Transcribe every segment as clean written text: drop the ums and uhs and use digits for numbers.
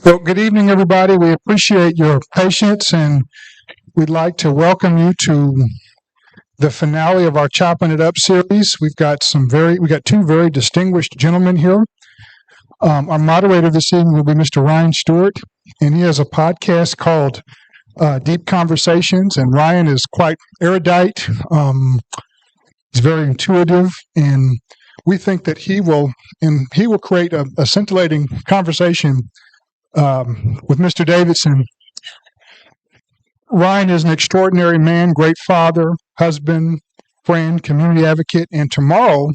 Well, good evening, everybody. We appreciate your patience, and we'd like to welcome you to the finale of our Chopping It Up series. We got two very distinguished gentlemen here. Our moderator this evening will be Mr. Ryan Stewart, and he has a podcast called Deep Conversations. And Ryan is quite erudite. He's very intuitive, and we think that he will create a scintillating conversation with Mr. Davidson. Ryan is an extraordinary man, great father, husband, friend, community advocate, and tomorrow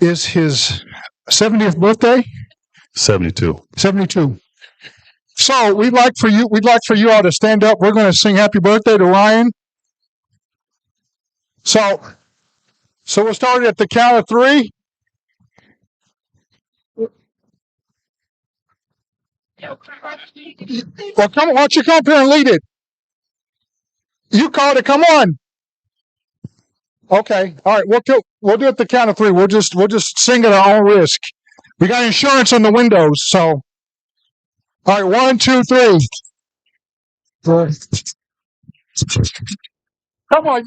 is his 70th birthday. 72. 72. So we'd like for you all to stand up. We're going to sing happy birthday to Ryan. So we'll start at the count of 3. Well, come on, why don't you come up here and lead it? You called it. Come on. Okay. All right. We'll do it at the count of 3. We'll just sing at our own risk. We got insurance on the windows, so. All right. 1, 2, 3. Come on.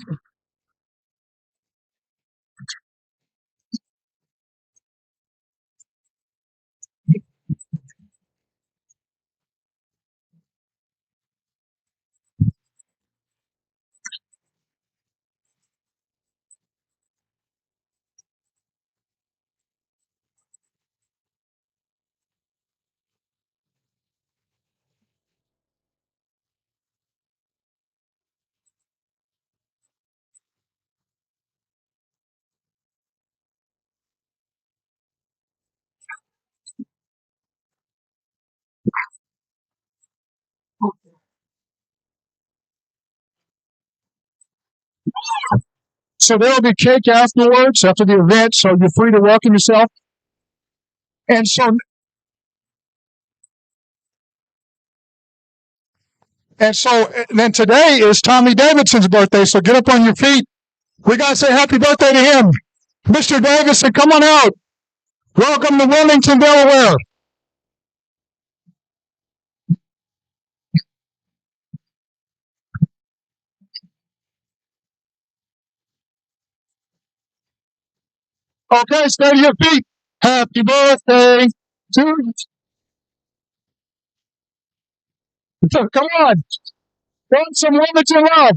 So there will be cake afterwards, after the event. So you're free to welcome yourself. And so then today is Tommy Davidson's birthday. So get up on your feet. We got to say happy birthday to him. Mr. Davidson, come on out. Welcome to Wilmington, Delaware. Okay, stay to your feet. Happy birthday to you. Come on. Want some Wilmington love.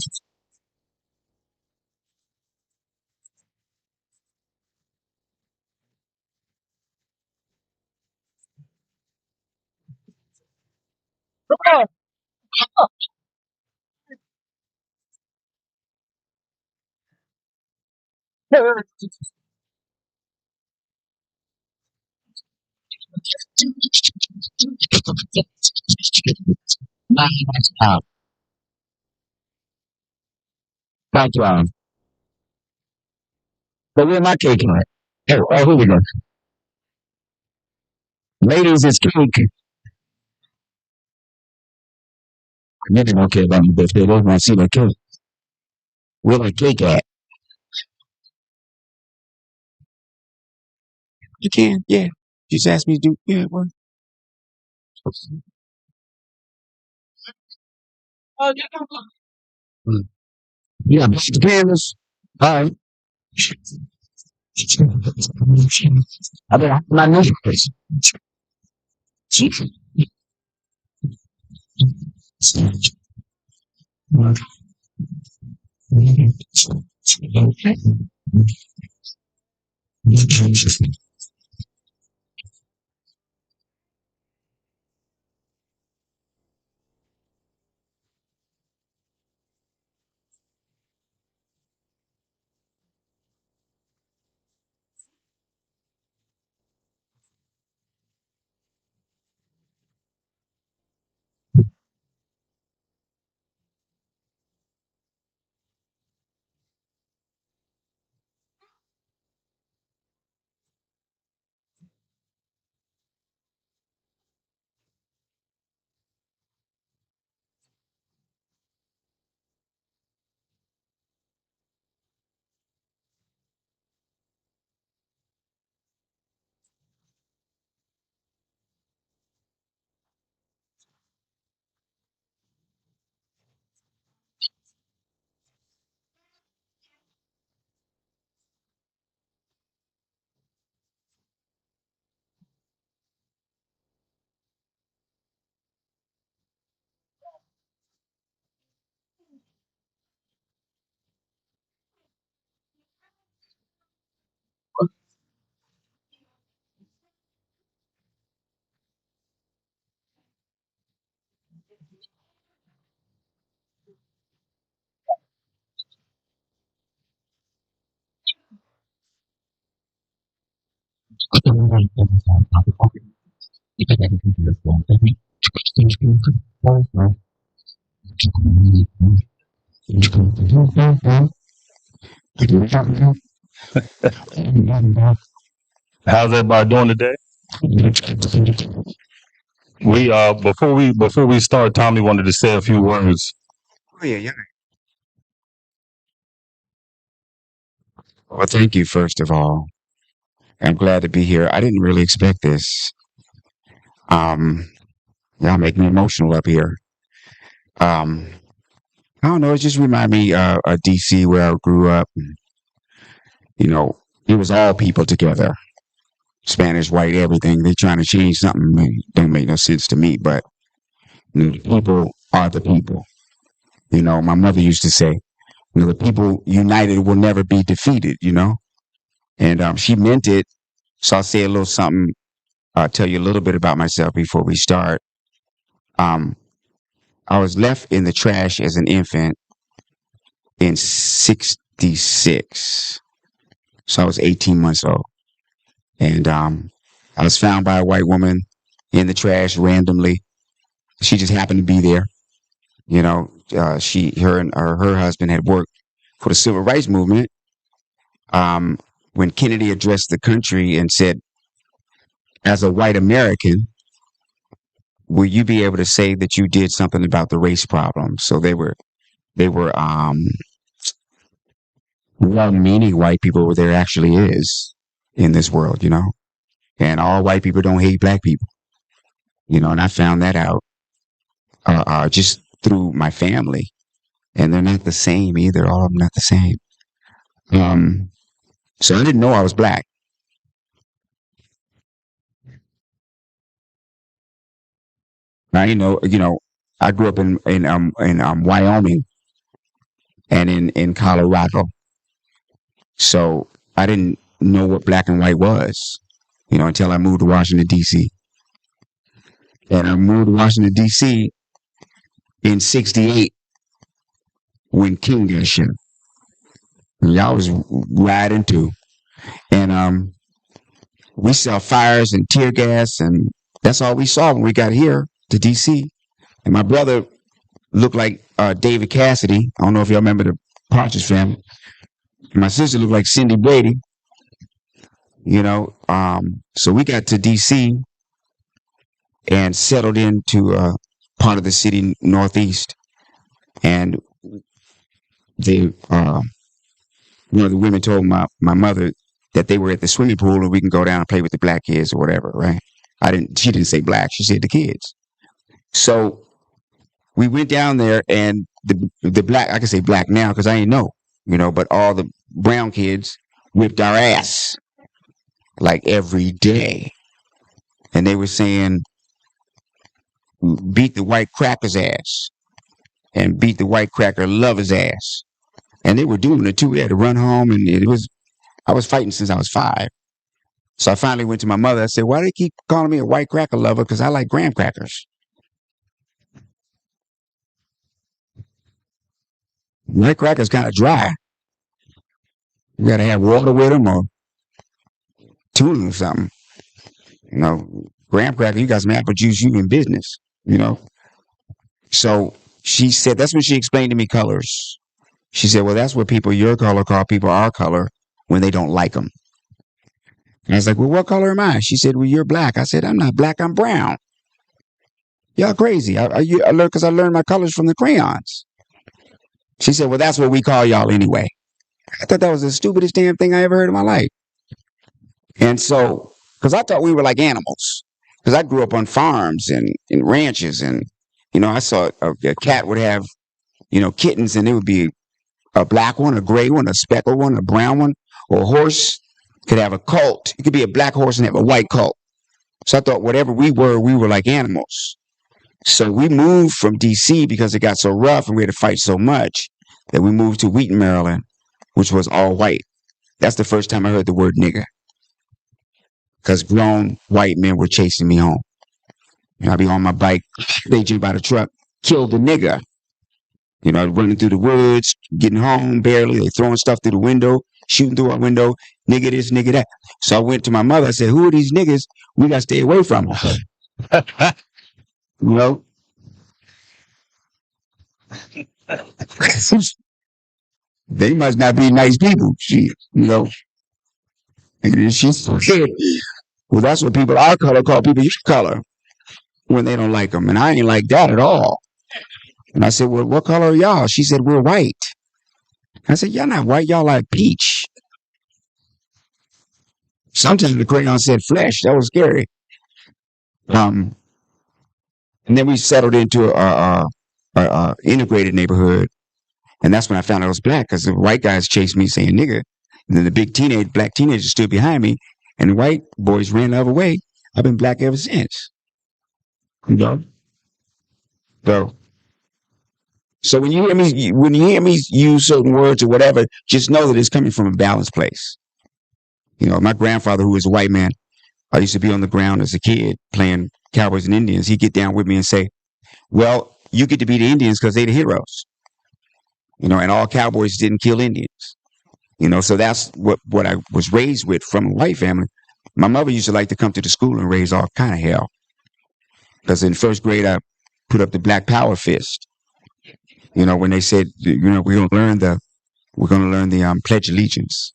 Come on. Background. But where my cake at? Oh, here we go. Ladies, it's cake. You don't care about my birthday. They want to see my cake. Where my cake at? You can, yeah. You just asked me to do, yeah, what? Yeah, Mr. Canvas. All right. I mean, my new place. How's everybody doing today? We before we start, Tommy wanted to say a few words. Oh, yeah, yeah. Well, thank you, first of all. I'm glad to be here. I didn't really expect this. Um, Y'all make me emotional up here. Um, I don't know. It just reminded me of DC where I grew up. You know, it was all people together. Spanish, white, everything. They trying to change something. It don't make no sense to me, but the people are the people. My mother used to say, the people united will never be defeated. And she meant it. So I'll say a little something. I'll tell you a little bit about myself before we start. Um, I was left in the trash as an infant in 66. So I was 18 months old. And I was found by a white woman in the trash randomly. She just happened to be there. Her and her husband had worked for the civil rights movement. When Kennedy addressed the country and said, as a white American, will you be able to say that you did something about the race problem? So they were meaning white people where there actually is in this world. And all white people don't hate black people. And I found that out just through my family, and they're not the same either. All of them not the same. So I didn't know I was black. Now, I grew up in Wyoming and in Colorado. So I didn't know what black and white was, until I moved to Washington, D.C. And I moved to Washington, D.C. in 68 when King got shot. And y'all was riding too. And we saw fires and tear gas, and that's all we saw when we got here to D.C. And my brother looked like David Cassidy. I don't know if y'all remember the Partridge Family. My sister looked like Cindy Brady. So we got to D.C. and settled into part of the city northeast. And one of the women told my mother that they were at the swimming pool and we can go down and play with the black kids or whatever, right? She didn't say black, she said the kids. So we went down there, and the black, I can say black now because I ain't know, but all the brown kids whipped our ass like every day. And they were saying, beat the white cracker's ass and beat the white cracker lover's ass. And they were doing it too. We had to run home, and I was fighting since I was 5. So I finally went to my mother. I said, why do they keep calling me a white cracker lover? Because I like graham crackers. White crackers kind of dry. You got to have water with them or tuna or something. Graham cracker, you got some apple juice, you in business. So she said, that's when she explained to me colors. She said, well, that's what people your color call people our color when they don't like them. And I was like, well, what color am I? She said, well, you're black. I said, I'm not black, I'm brown. Y'all crazy. I learned because I learned my colors from the crayons. She said, well, that's what we call y'all anyway. I thought that was the stupidest damn thing I ever heard in my life. And so, because I thought we were like animals, because I grew up on farms and in ranches, and I saw a cat would have kittens, and it would be a black one, a gray one, a speckled one, a brown one, or a horse could have a colt. It could be a black horse and have a white colt. So I thought whatever we were like animals. So we moved from D.C. because it got so rough and we had to fight so much that we moved to Wheaton, Maryland, which was all white. That's the first time I heard the word nigger, because grown white men were chasing me home. I'd be on my bike, they jump out of the truck, kill the nigger. Running through the woods, getting home barely. They throwing stuff through the window, shooting through our window. Nigger this, nigger that. So I went to my mother. I said, who are these niggas? We got to stay away from them. You know, they must not be nice people. And she said, well, that's what people our color call people your color when they don't like them. And I ain't like that at all. And I said, well, what color are y'all? She said, we're white. I said, y'all not white. Y'all like peach. Sometimes the crayon said flesh. That was scary. And then we settled into a integrated neighborhood. And that's when I found out I was black because the white guys chased me saying nigga. And then the big black teenager stood behind me and the white boys ran the other way. I've been black ever since. You know? So when you hear me use certain words or whatever, just know that it's coming from a balanced place. You know, my grandfather, who was a white man, I used to be on the ground as a kid playing cowboys and Indians. He'd get down with me and say, well, you get to be the Indians because they're the heroes. You know, and all cowboys didn't kill Indians. You know, so that's what I was raised with from a white family. My mother used to like to come to the school and raise all kind of hell. Because in first grade, I put up the Black Power fist. You know, when they said, you know, we're going to learn the Pledge of Allegiance.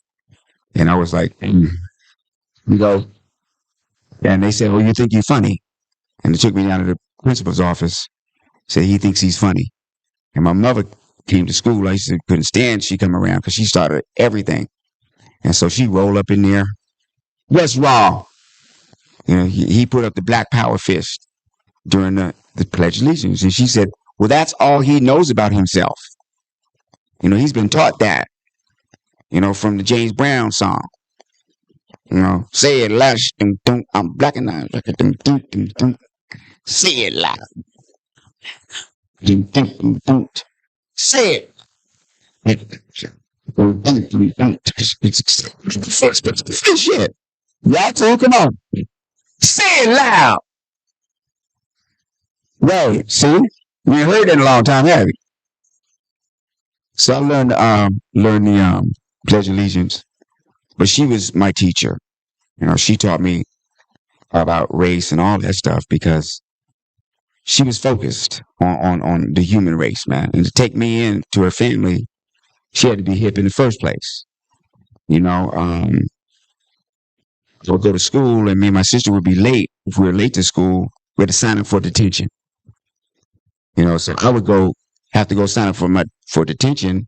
And I was like, you know, and they said, well, you think you're funny. And they took me down to the principal's office, said he thinks he's funny. And my mother came to school. I couldn't stand she come around because she started everything. And so she rolled up in there. What's wrong? You know, he put up the Black Power fist during the Pledge of Allegiance. And she said, well, that's all he knows about himself. You know, he's been taught that, you know, from the James Brown song. You know, say it loud. I'm black and I'm black. Say it loud. Say it. Shit. Y'all too, come on. Say it loud. Right, see? We ain't heard that in a long time, have you? So I learned the Pledge of Allegiance. But she was my teacher. You know, she taught me about race and all that stuff because she was focused on the human race, man. And to take me into her family, she had to be hip in the first place. You know, we'll go to school and me and my sister would be late. If we were late to school, we had to sign up for detention. You know, so I would have to go sign up for detention,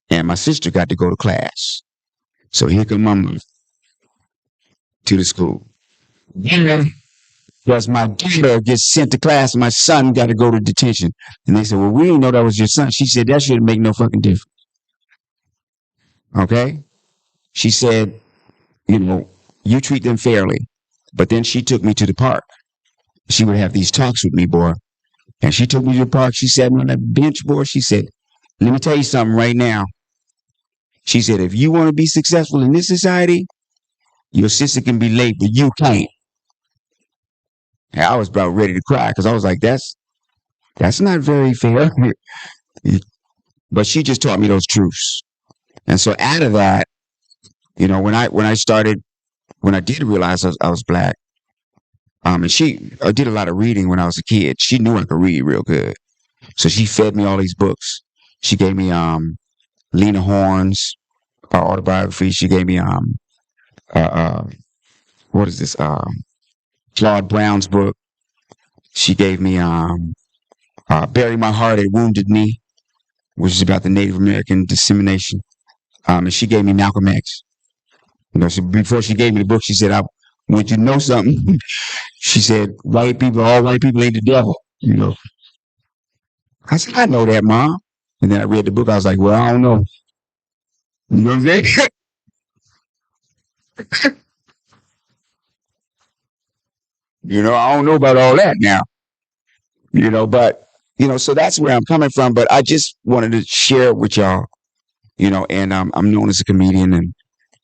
and my sister got to go to class. So here come mama to the school. Yeah. Because my daughter gets sent to class and my son got to go to detention. And they said, well, we didn't know that was your son. She said, that shouldn't make no fucking difference. Okay? She said, you know, you treat them fairly. But then she took me to the park. She would have these talks with me, boy. And she took me to the park. She sat me on that bench, boy. She said, let me tell you something right now. She said, if you want to be successful in this society, your sister can be late, but you can't. And I was about ready to cry because I was like, that's not very fair. But she just taught me those truths. And so out of that, you know, when I did realize I was black, and I did a lot of reading when I was a kid. She knew I could read real good. So she fed me all these books. She gave me Lena Horne's autobiography. She gave me what is this? Claude Brown's book. She gave me Bury My Heart at Wounded Knee, which is about the Native American dissemination. And she gave me Malcolm X. You know, so before she gave me the book, she said, I want you to know something. She said, all white people ain't the devil, you know. I said, I know that, Mom. And then I read the book. I was like, well, I don't know. You know what I'm saying? You know, I don't know about all that now. You know, but, you know, so that's where I'm coming from. But I just wanted to share it with y'all, you know, and I'm known as a comedian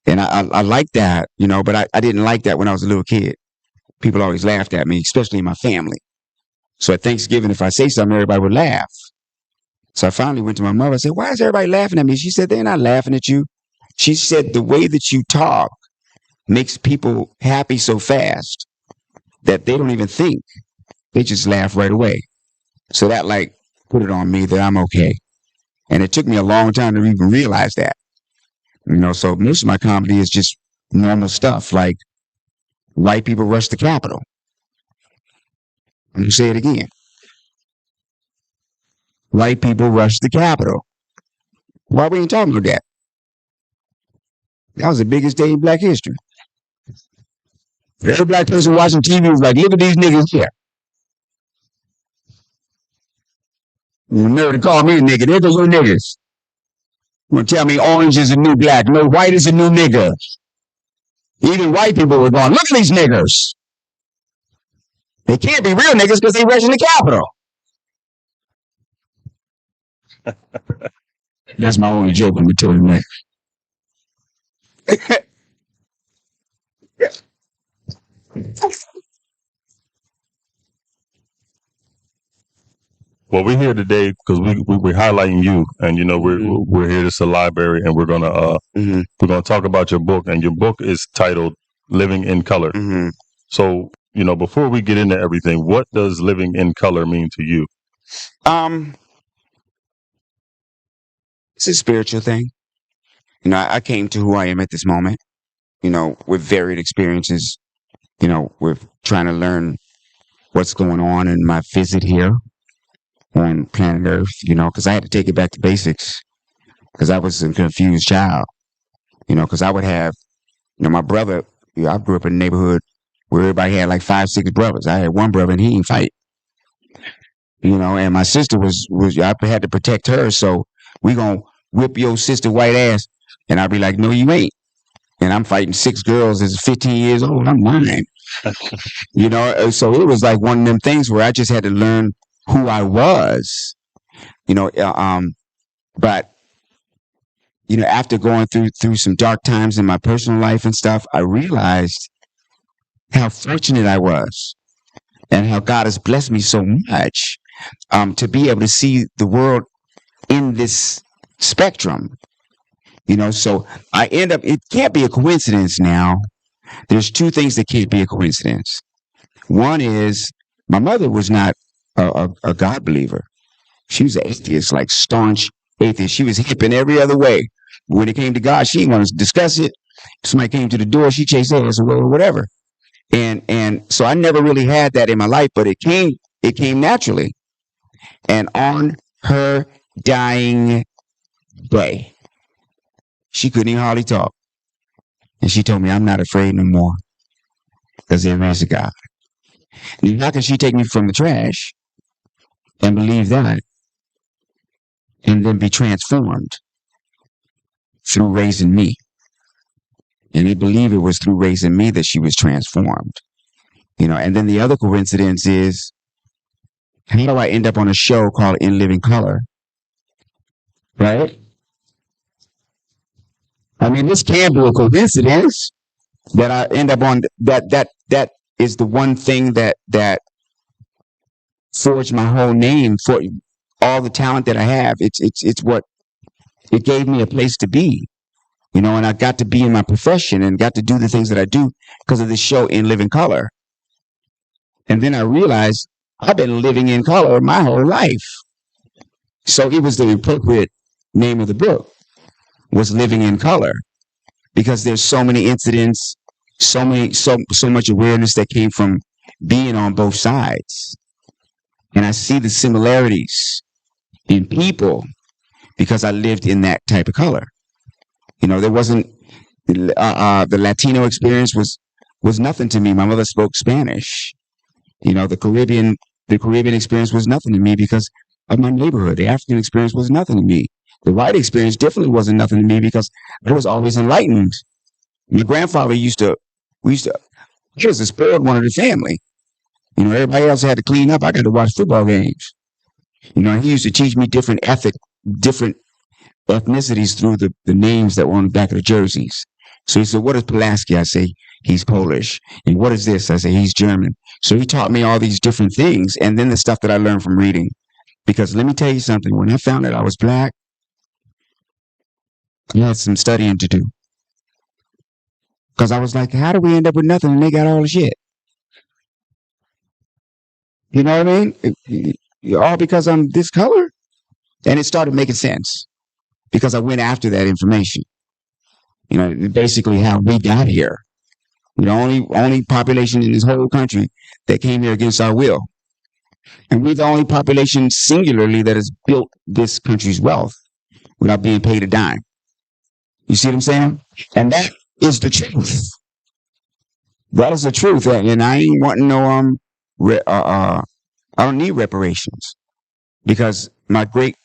and I like that, you know, but I didn't like that when I was a little kid. People always laughed at me, especially in my family. So at Thanksgiving, if I say something, everybody would laugh. So I finally went to my mother. I said, why is everybody laughing at me? She said, they're not laughing at you. She said, the way that you talk makes people happy so fast that they don't even think they just laugh right away. So that like put it on me that I'm okay. And it took me a long time to even realize that. So most of my comedy is just normal stuff like white people rush the Capitol. I'm going to say it again. White people rush the Capitol. Why we ain't talking about that? That was the biggest day in black history. Every black person watching TV was like, look at these niggas here. You never to call me a nigga. They're your niggas. You want to tell me orange is a new black. No, white is a new nigga. Even white people were going, look at these niggas. They can't be real niggas because they rushing the Capitol. That's my only joke I'm going to tell you next. Well, we're here today because we're highlighting you, and we're here. This is a library, and we're gonna talk about your book, and your book is titled "Living in Color." So, before we get into everything, what does living in color mean to you? It's a spiritual thing. I came to who I am at this moment. With varied experiences. With trying to learn what's going on in my visit here on planet Earth, because I had to take it back to basics because I was a confused child, because I would have, my brother, I grew up in a neighborhood where everybody had like 5, 6 brothers. I had one brother and he didn't fight, and my sister was I had to protect her. So we gonna whip your sister white ass. And I'd be like, no, you ain't. And I'm fighting 6 girls as 15 years old. I'm 9. So it was like one of them things where I just had to learn who I was, but after going through some dark times in my personal life and stuff, I realized how fortunate I was and how God has blessed me so much to be able to see the world in this spectrum. So I end up, it can't be a coincidence now. There's 2 things that can't be a coincidence. One is my mother was not a God believer. She was an atheist, like staunch atheist. She was hip in every other way. When it came to God, she didn't want to discuss it. Somebody came to the door, she chased their ass away or whatever. And so I never really had that in my life, but it came naturally. And on her dying day, she couldn't even hardly talk. And she told me, I'm not afraid no more because there is a God. And how can she take me from the trash and believe that and then be transformed through raising me? And they believe it was through raising me that she was transformed. And then the other coincidence is, how do I end up on a show called In Living Color? Right? I mean, this can't be a coincidence that I end up on that is the one thing that forged my whole name, for all the talent that I have. It's what it gave me a place to be, and I got to be in my profession and got to do the things that I do because of this show In Living Color. And then I realized I've been living in color my whole life. So it was the appropriate name of the book, was Living in Color, because there's so many incidents, so much awareness that came from being on both sides. And I see the similarities in people because I lived in that type of color. There wasn't the Latino experience was nothing to me. My mother spoke Spanish. The Caribbean experience was nothing to me because of my neighborhood. The African experience was nothing to me. The white experience definitely wasn't nothing to me because I was always enlightened. My grandfather he was a spoiled one of the family. Everybody else had to clean up. I got to watch football games. He used to teach me different ethnicities through the names that were on the back of the jerseys. So he said, what is Pulaski? I say, he's Polish. And what is this? I say, he's German. So he taught me all these different things. And then the stuff that I learned from reading. Because let me tell you something. When I found out I was black, I had some studying to do. Because I was like, how do we end up with nothing and they got all the shit? You know what I mean? All because I'm this color. And it started making sense because I went after that information. Basically how we got here. Only population in this whole country that came here against our will. And we're the only population singularly that has built this country's wealth without being paid a dime. You see what I'm saying? And that is the truth. That is the truth. And I ain't wanting no I don't need reparations because my great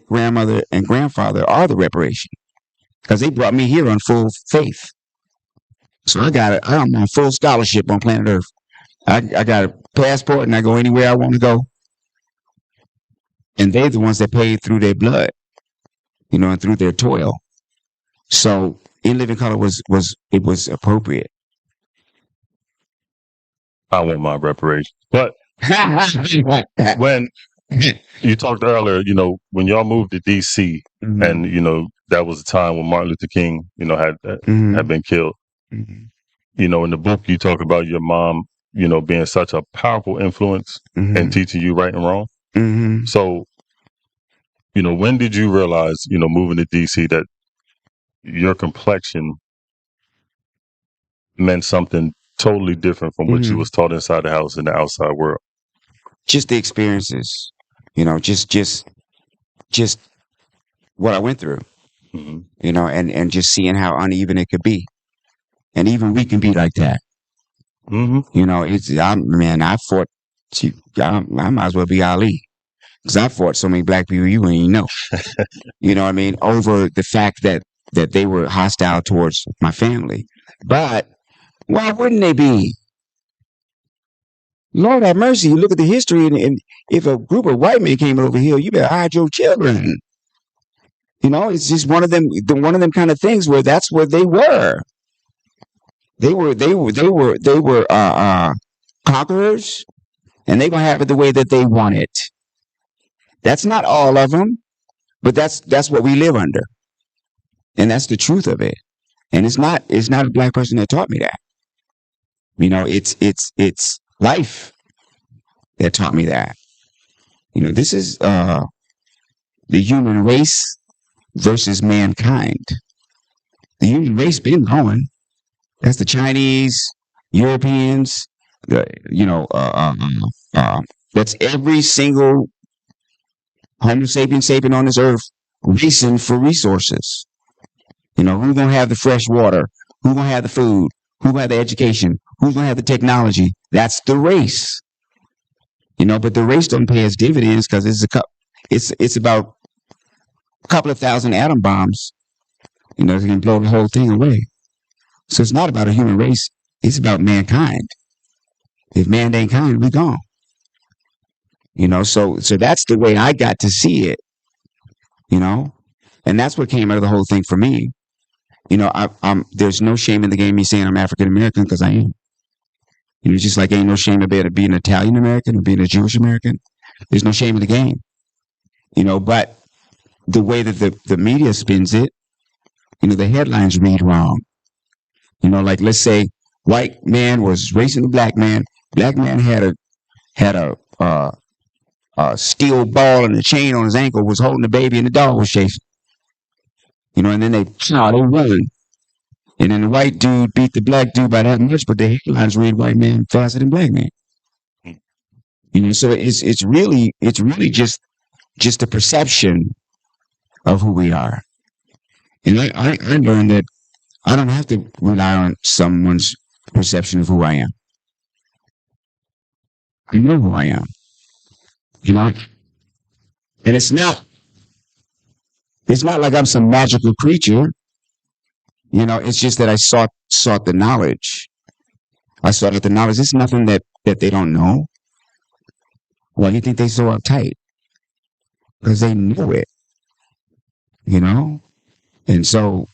grandmother and grandfather are the reparation because they brought me here on full faith. So I'm on full scholarship on planet Earth. I got a passport and I go anywhere I want to go. And they're the ones that paid through their blood, and through their toil. So In Living Color was appropriate. I want my reparations. But when you talked earlier, when y'all moved to DC, Mhm. and that was a time when Martin Luther King, had been killed. Mhm. In the book you talk about your mom, being such a powerful influence Mhm. and teaching you right and wrong. Mhm. So, when did you realize, moving to DC, that your complexion meant something totally different from what you was taught inside the house in the outside world? Just the experiences, just what I went through, Mhm. and just seeing how uneven it could be. And even we can be like that. Mhm. I fought, I might as well be Ali. Because I fought so many black people you wouldn't even know. You know what I mean? Over the fact that they were hostile towards my family. But why wouldn't they be? Lord have mercy. You look at the history, and if a group of white men came over here, you better hide your children. It's just one of them kind of things where that's where they were. They were conquerors, and they're gonna have it the way that they want it. That's not all of them, but that's what we live under, and that's the truth of it. And it's not a black person that taught me that. It's life that taught me that. This is the human race versus mankind. The human race been going. That's the Chinese, Europeans. That's every single Homo sapien on this earth racing for resources. Who's gonna have the fresh water? Who's gonna have the food? Who's gonna have the education? Who's gonna have the technology? That's the race. But the race don't pay us dividends because it's about a couple of thousand atom bombs. It can blow the whole thing away. So it's not about a human race. It's about mankind. If man ain't kind, we gone. So that's the way I got to see it. And that's what came out of the whole thing for me. There's no shame in the game me saying I'm African American because I am. Just like ain't no shame about being Italian American or being a Jewish American. There's no shame in the game. But the way that the media spins it, the headlines read wrong. Like let's say white man was racing a black man. Black man had a steel ball and a chain on his ankle, was holding the baby, and the dog was chasing. And then they run. And then the white dude beat the black dude by that much, but the headlines read white man faster than black man. So it's really just a perception of who we are. And I learned that I don't have to rely on someone's perception of who I am. I know who I am. And it's not like I'm some magical creature. It's just that I sought the knowledge. I sought out the knowledge. It's nothing that they don't know. Why do you think they so uptight? Because they know it. And so,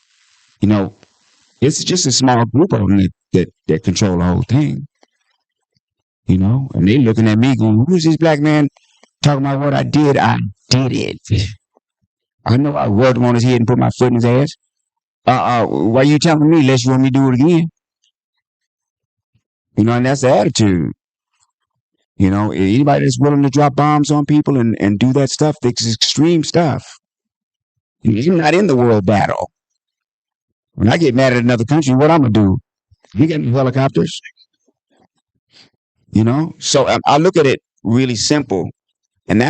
it's just a small group of them that control the whole thing. And they looking at me going, who's this black man talking about what I did? I did it. I know I rubbed him on his head and put my foot in his ass. Why you telling me unless you want me to do it again? And that's the attitude. You know, anybody that's willing to drop bombs on people and do that stuff, that's extreme stuff. You're not in the world battle. When I get mad at another country, what I'm gonna do? You got helicopters, you know. So I look at it really simple, and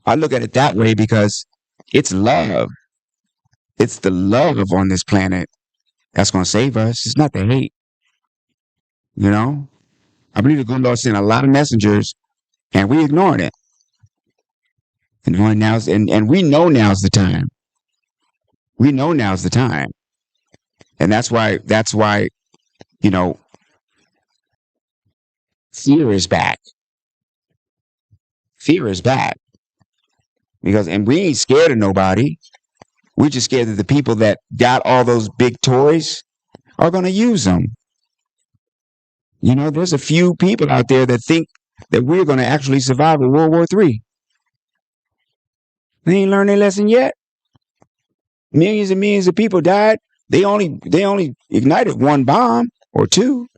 I look at it that way because it's love. It's the love on this planet that's gonna save us. It's not the hate, you know. I believe the good Lord sent a lot of messengers, and we ignored it. And we know now's the time. We know now's the time, and that's why you know, fear is back. Fear is back and we ain't scared of nobody. We're just scared that the people that got all those big toys are going to use them. You know, there's a few people out there that think that we're going to actually survive a World War III. They ain't learned their lesson yet. Millions and millions of people died. They only ignited one bomb or two.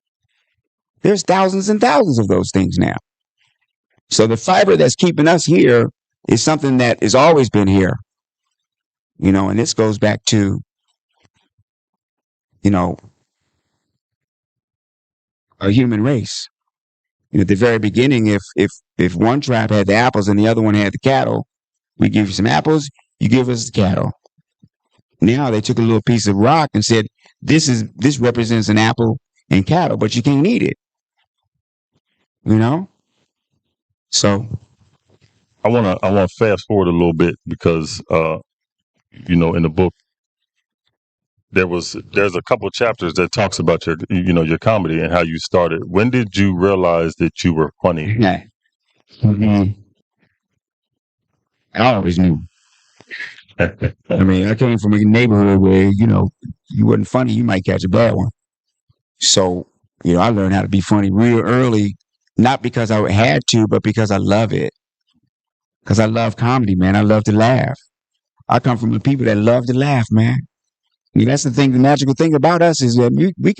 There's thousands and thousands of those things now. So the fiber that's keeping us here is something that has always been here. You know, and this goes back to, you know, a human race. You know, at the very beginning, if one tribe had the apples and the other one had the cattle, we give you some apples, you give us the cattle. Now they took a little piece of rock and said, this represents an apple and cattle, but you can't eat it. You know? So I wanna fast forward a little bit because you know, in the book there's a couple of chapters that talks about your comedy and how you started. When did you realize that you were funny? yeah. Mm-hmm. I always knew. I mean, I came from a neighborhood where, you know, you wasn't funny, you might catch a bad one. So, you know, I learned how to be funny real early, not because I had to, but because I love it. Because I love comedy, man. I love to laugh. I come from the people that love to laugh, man. I mean, that's the thing. The magical thing about us is that we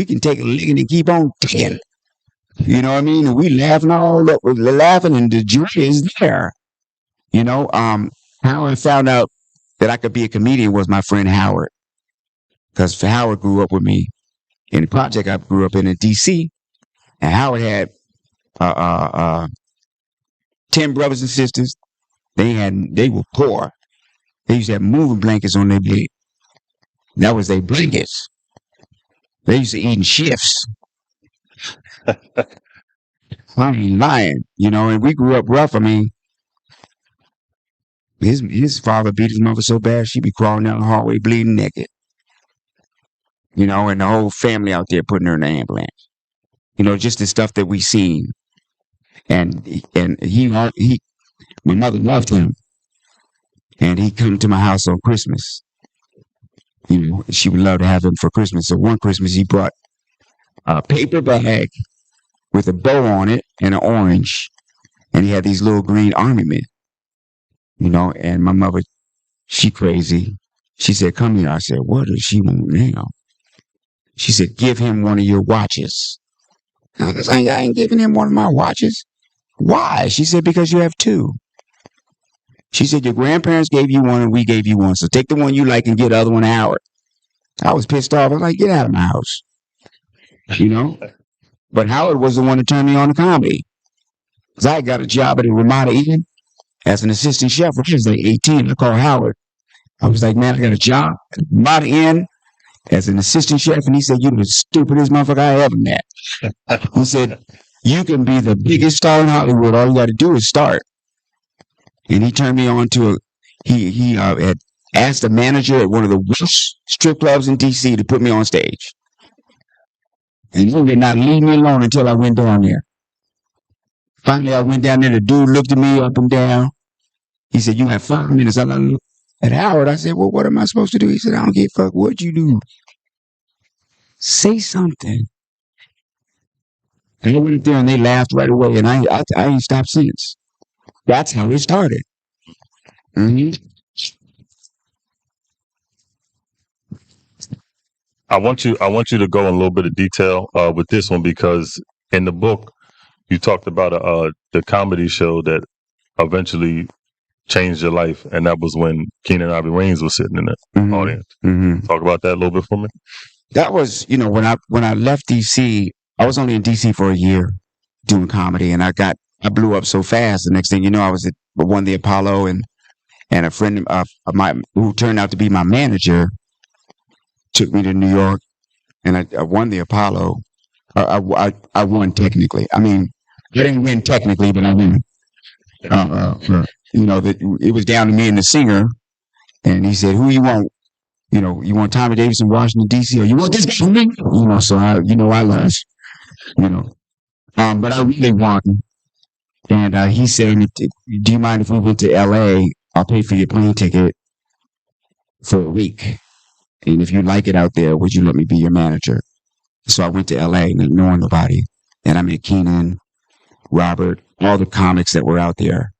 can take a licking and keep on ticking. You know what I mean? And we laughing all up, laughing, and the joy is there. You know, how I found out that I could be a comedian was my friend Howard, because Howard grew up with me in the project I grew up in D.C. And Howard had 10 brothers and sisters. They were poor. They used to have moving blankets on their bed. That was their blankets. They used to eat in shifts. I ain't lying, you know, and we grew up rough. I mean, his father beat his mother so bad she'd be crawling down the hallway bleeding naked. You know, and the whole family out there putting her in the ambulance. You know, just the stuff that we seen. And my mother loved him. And he'd come to my house on Christmas. You know, she would love to have him for Christmas. So one Christmas he brought a paper bag with a bow on it and an orange. And he had these little green army men. You know, and my mother, she crazy. She said, come here. I said, what does she want now? She said, give him one of your watches. I was like, I ain't giving him one of my watches. Why? She said, because you have two. She said, your grandparents gave you one and we gave you one. So take the one you like and get the other one to Howard. I was pissed off. I was like, get out of my house. You know? But Howard was the one that turned me on to comedy. Because I got a job at a Ramada Inn as an assistant chef when I was like 18. I called Howard. I was like, man, I got a job at Ramada Inn as an assistant chef. And he said, you're the stupidest motherfucker I ever met. He said, you can be the biggest star in Hollywood. All you got to do is start. And he turned me on to he had asked the manager at one of the worst strip clubs in D.C. to put me on stage. And he did not leave me alone until I went down there. Finally, I went down there. The dude looked at me up and down. He said, you have 5 minutes. I looked at Howard. I said, well, what am I supposed to do? He said, I don't give a fuck what you do. Say something. And I went up there and they laughed right away. And I ain't stopped since. That's how it started. Mm-hmm. I want you to go in a little bit of detail with this one because in the book you talked about the comedy show that eventually changed your life, and that was when Keenan Ivory Wayans was sitting in the audience. Talk about that a little bit for me. That was, when I left DC, I was only in DC for a year doing comedy, and I blew up so fast. The next thing you know, I won the Apollo, and a friend of mine who turned out to be my manager took me to New York, and I won the Apollo. I won technically. I mean, I didn't win technically, but I won. It was down to me and the singer, and he said, "Who you want? You want Tommy Davidson, Washington D.C., or you want this guy from me?" So I lost. But I really won. And he said, "Do you mind if we went to L.A.? I'll pay for your plane ticket for a week. And if you like it out there, would you let me be your manager?" So I went to L.A. not knowing nobody. And I met Keenan, Robert, all the comics that were out there.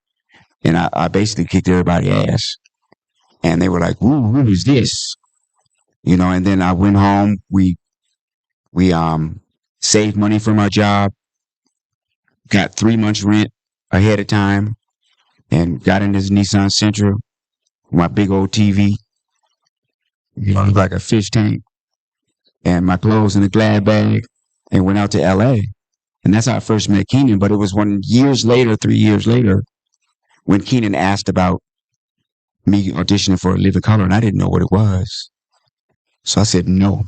And I basically kicked everybody's ass. And they were like, "Ooh, who is this?" And then I went home. We saved money from our job, got 3 months rent ahead of time, and got in this Nissan Sentra, my big old TV, like a fish tank, and my clothes in a glad bag, and went out to LA. And that's how I first met Keenan. But it was 3 years later, when Keenan asked about me auditioning for A Living Color, and I didn't know what it was. So I said no,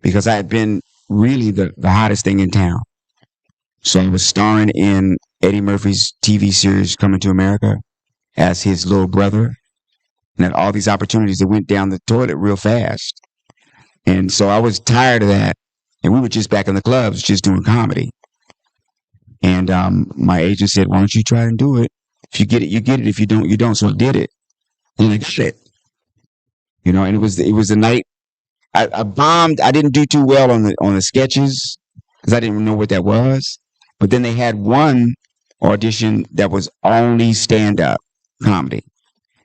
because I had been really the hottest thing in town. So I was starring in Eddie Murphy's TV series Coming to America as his little brother, and had all these opportunities that went down the toilet real fast. And so I was tired of that, and we were just back in the clubs just doing comedy. And my agent said, "Why don't you try and do it? If you get it, you get it. If you don't, you don't." So I did it, and I got it. And it was the night I bombed. I didn't do too well on the sketches because I didn't know what that was. But then they had one audition that was only stand-up comedy,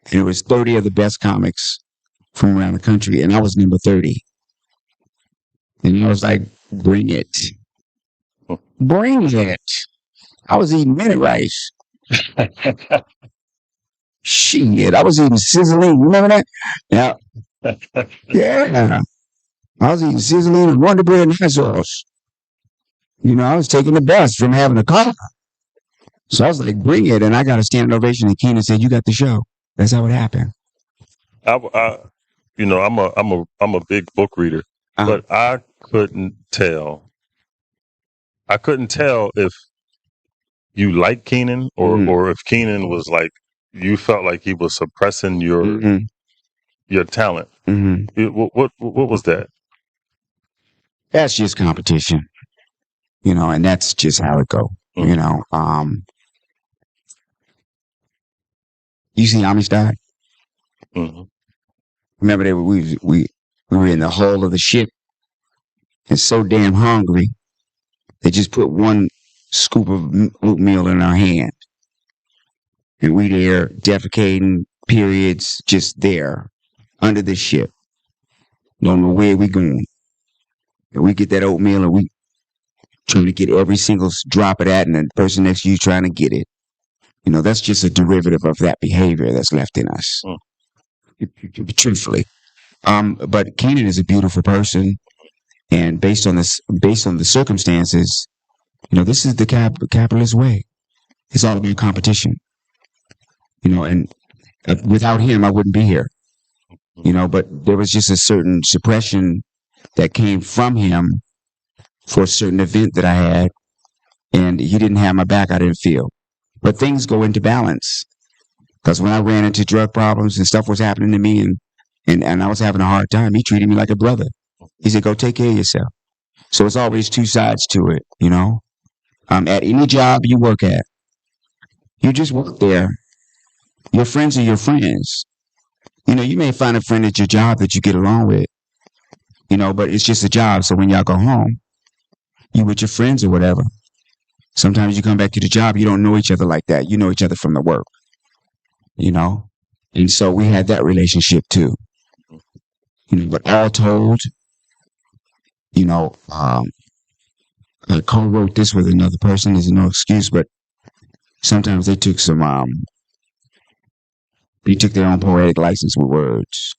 and it was 30 of the best comics from around the country, and I was number 30. And I was like, "Bring it, bring it." I was eating minute rice. Shit, I was eating sizzling. You remember that? Yeah. Yeah. I was eating sizzling and Wonder Bread and hot sauce. I was taking the bus from having a car. So I was like, "Bring it." And I got a standing ovation, and Keenan said, "You got the show." That's how it happened. I'm a big book reader, but I couldn't tell. If you liked Keenan or if Keenan was like, you felt like he was suppressing your talent. What was that? That's just competition, and that's just how it go. You see Amistad? Remember that we were in the hull of the ship and so damn hungry, they just put one scoop of oatmeal in our hand. And we there defecating, periods, just there under the ship. Don't know where we going. And we get that oatmeal and we trying to get every single drop of that, and the person next to you trying to get it. That's just a derivative of that behavior that's left in us. Truthfully. But Keenan is a beautiful person, and based on the circumstances, this is the capitalist way. It's all about competition. And without him, I wouldn't be here. But there was just a certain suppression that came from him for a certain event that I had, and he didn't have my back. I didn't feel. But things go into balance, because when I ran into drug problems and stuff was happening to me, and I was having a hard time, he treated me like a brother. He said, "Go take care of yourself." So it's always two sides to it, At any job you work at, you just work there. Your friends are your friends. You may find a friend at your job that you get along with, but it's just a job. So when y'all go home, you with your friends or whatever. Sometimes you come back to the job, you don't know each other like that. You know each other from the work, And so we had that relationship too. But all told, I co-wrote this with another person. There's no excuse, but sometimes they took their own poetic license with words,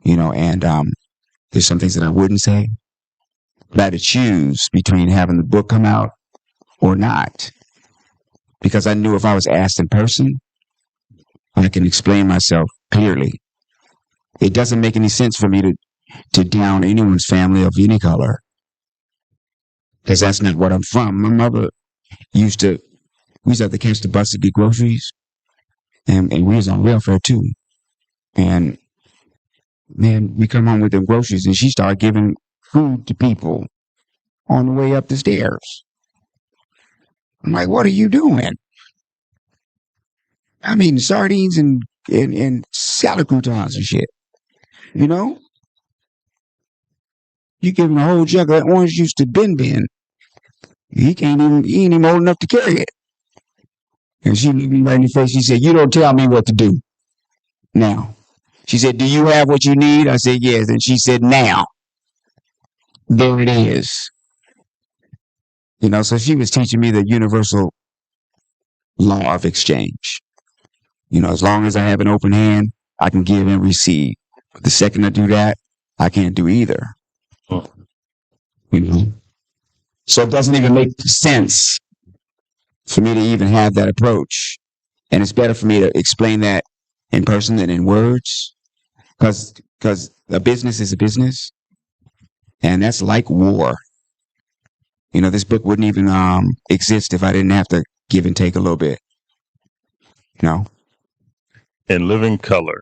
and there's some things that I wouldn't say, but I had to choose between having the book come out or not, because I knew if I was asked in person, I can explain myself clearly. It doesn't make any sense for me to down anyone's family of any color, because that's not what I'm from. My mother we used to have to catch the bus to get groceries, and we was on welfare too. And man, we come home with them groceries, and she started giving food to people on the way up the stairs. I'm like, what are you doing? I mean, sardines and salad croutons and shit. You giving a whole jug of orange juice to Ben. He ain't even old enough to carry it. And she looked me right in the face. She said, "You don't tell me what to do now." She said, "Do you have what you need?" I said, "Yes." And she said, "Now." There it is. So she was teaching me the universal law of exchange. As long as I have an open hand, I can give and receive. But the second I do that, I can't do either. So it doesn't even make sense for me to even have that approach. And it's better for me to explain that in person than in words, because a business is a business, and that's like war. This book wouldn't even exist if I didn't have to give and take a little bit. In Living Color,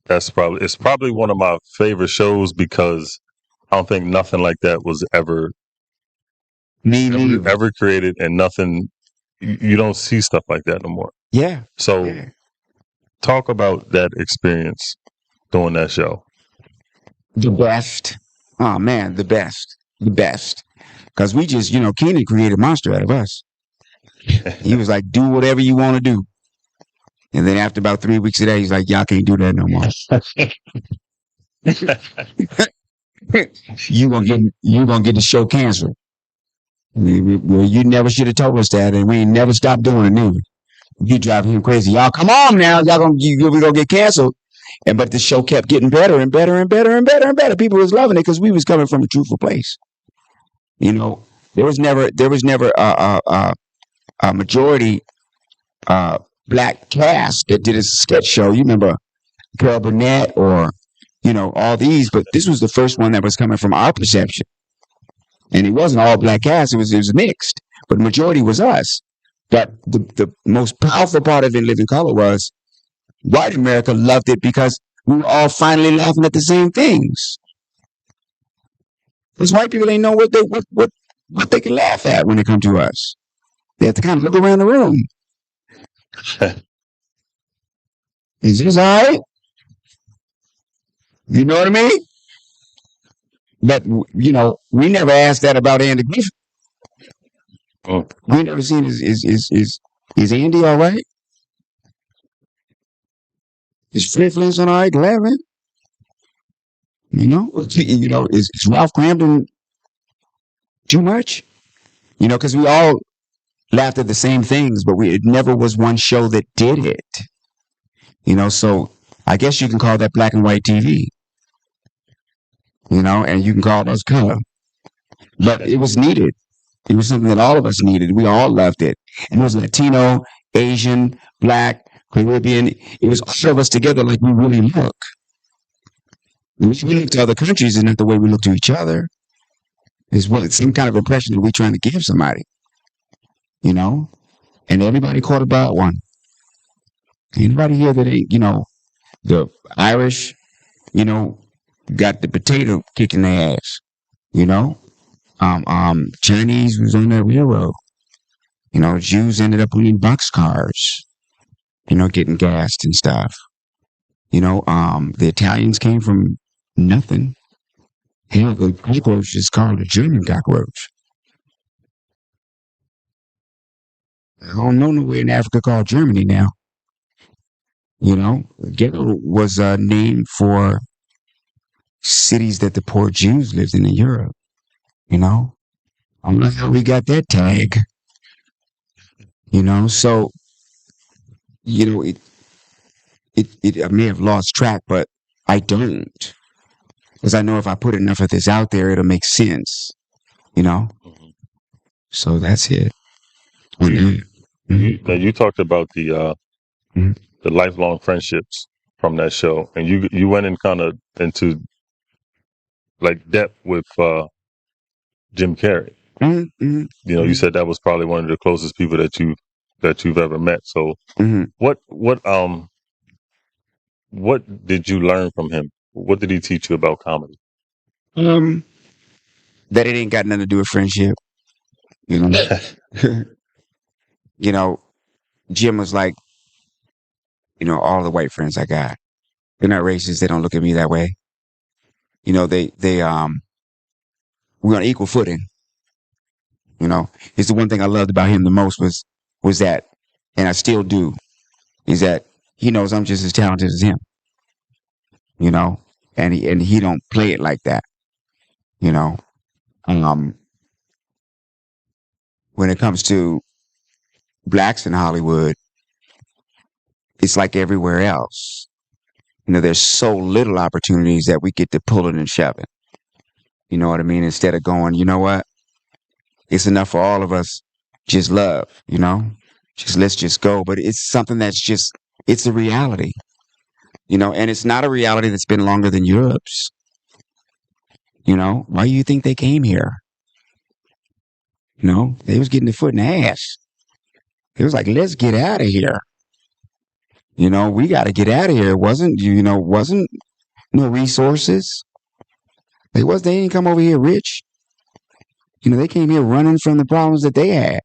it's probably one of my favorite shows, because I don't think nothing like that was ever created, and nothing, you don't see stuff like that no more. Yeah. So talk about that experience doing that show. The best. Oh man, the best. Because we just, Keenan created a monster out of us. He was like, "Do whatever you want to do." And then after about 3 weeks of that, he's like, "Y'all can't do that no more." You gonna get the show canceled. Well, you never should have told us that, and we ain't never stopped doing it neither. You driving him crazy. Y'all, come on now. We gonna get canceled. But the show kept getting better and better and better and better and better. People was loving it because we was coming from a truthful place. There was never a majority black cast that did a sketch show. You remember Carol Burnett or all these, but this was the first one that was coming from our perception. And it wasn't all black cast, it was mixed, but the majority was us. But the most powerful part of In Living Color was white America loved it because we were all finally laughing at the same things. Because white people, they know what they can laugh at when they come to us. They have to kind of look around the room. Is this all right? You know what I mean? But, we never asked that about Andy Griffith. Oh. We never seen is Andy all right? Is Fred Flintstone all right laughing? Is Ralph Cramden too much? Because we all laughed at the same things, but it never was one show that did it. So I guess you can call that black and white TV. And you can call us color. But it was needed. It was something that all of us needed. We all loved it. And it was Latino, Asian, Black, Caribbean. It was all of us together like we really look. We look to other countries is not the way we look to each other. It's some kind of impression that we're trying to give somebody. And everybody caught about one. Anybody here that ain't, the Irish, got the potato kicking their ass, Chinese was on that railroad, Jews ended up in boxcars, getting gassed and stuff, the Italians came from nothing. Hell, the cockroach is called a German cockroach. I don't know nowhere in Africa called Germany now. Ghetto was named for cities that the poor Jews lived in Europe. I don't know how we got that tag. So I may have lost track, but I don't, because I know if I put enough of this out there, it'll make sense. So that's it. Now you talked about the Mhm. the lifelong friendships from that show, and you went in kind of into like depth with Jim Carrey. Mm-hmm. You said that was probably one of the closest people that you've ever met. So Mm-hmm. what did you learn from him? What did he teach you about comedy? That it ain't got nothing to do with friendship. Jim was like, all the white friends I got, they're not racist. They don't look at me that way. We're on equal footing. It's the one thing I loved about him the most was that, and I still do, is that he knows I'm just as talented as him. And he don't play it like that. When it comes to blacks in Hollywood, it's like everywhere else. There's so little opportunities that we get to pull it and shove it. You know what I mean? Instead of going, you know what? It's enough for all of us. Just love, let's just go. But it's something it's a reality, and it's not a reality that's been longer than Europe's. Why do you think they came here? They was getting their foot in the ass. It was like, let's get out of here. We got to get out of here. It wasn't no resources. They didn't come over here rich. They came here running from the problems that they had.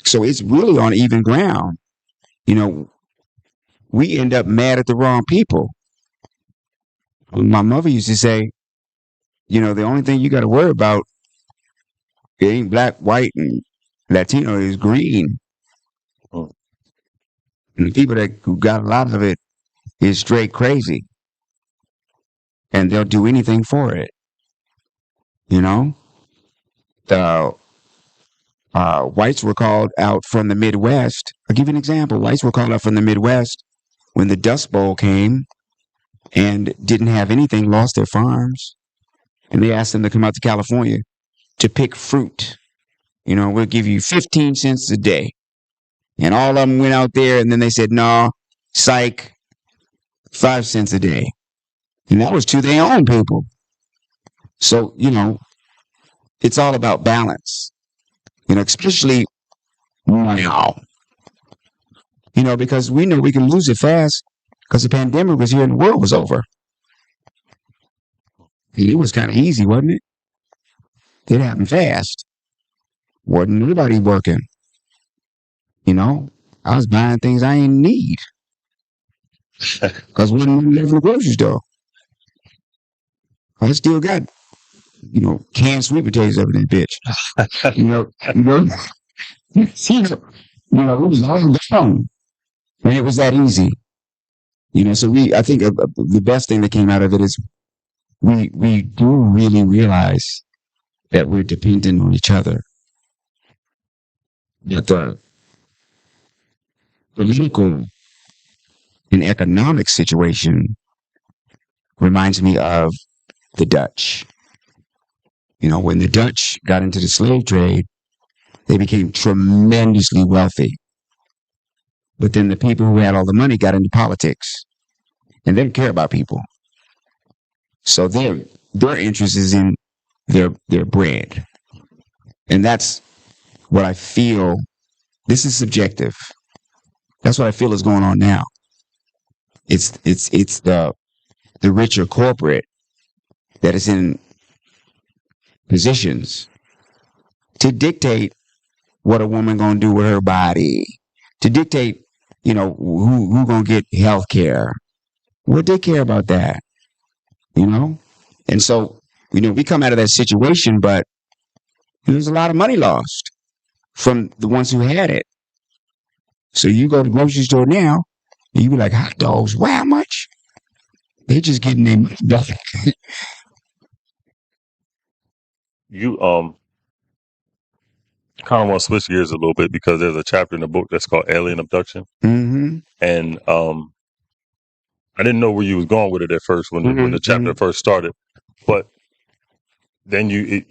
So it's really on even ground. We end up mad at the wrong people. My mother used to say, the only thing you got to worry about, it ain't black, white, and Latino, is green. And the people who got a lot of it is straight crazy. And they'll do anything for it. The whites were called out from the Midwest. I'll give you an example. Whites were called out from the Midwest when the Dust Bowl came and didn't have anything, lost their farms. And they asked them to come out to California to pick fruit. We'll give you 15 cents a day. And all of them went out there, and then they said, no, psych, 5 cents a day. And that was to their own people. So, it's all about balance. Especially now. Because we know we can lose it fast because the pandemic was here and the world was over. It was kind of easy, wasn't it? It happened fast. Wasn't nobody working. I was buying things I didn't need. Because we didn't live in the grocery store. I still got, canned sweet potatoes up in that bitch. It was all gone. And it was that easy. So I think the best thing that came out of it is we do really realize that we're dependent on each other. But the political and economic situation reminds me of the Dutch. When the Dutch got into the slave trade, they became tremendously wealthy. But then the people who had all the money got into politics, and they didn't care about people. So their interest is in their bread. And that's what I feel. This is subjective. That's what I feel is going on now. It's the richer corporate that is in positions to dictate what a woman gonna do with her body, to dictate, who gonna get health care. What they care about that, And so, we come out of that situation, but there's a lot of money lost from the ones who had it. So you go to the grocery store now, and you be like, hot dogs, wow, how much? They just getting their money back. you kind of want to switch gears a little bit because there's a chapter in the book that's called Alien Abduction, and I didn't know where you was going with it at first when the chapter first started, but then you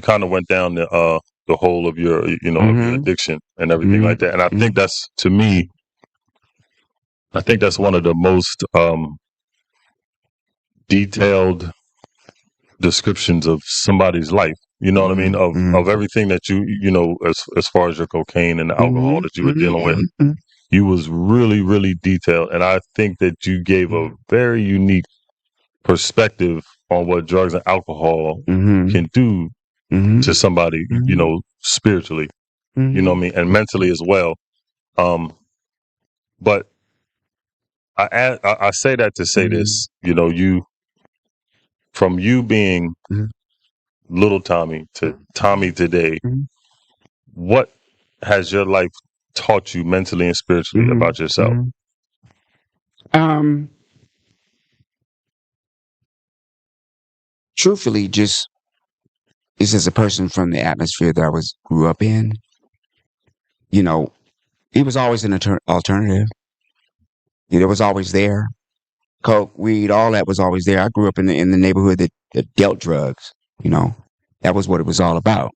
kind of went down the whole of your of your addiction and everything like that, and I think that's, to me, I think that's one of the most detailed descriptions of somebody's life. You know what I mean? Of everything that as far as your cocaine and the alcohol that you were dealing with, you was really, really detailed. And I think that you gave a very unique perspective on what drugs and alcohol can do to somebody, spiritually, you know what I mean? And mentally as well. But I say that to say this, from you being little Tommy to Tommy today, what has your life taught you mentally and spiritually about yourself? Truthfully, just as a person from the atmosphere that I grew up in, it was always an alternative. It was always there. Coke, weed, all that was always there. I grew up in the neighborhood that dealt drugs. That was what it was all about.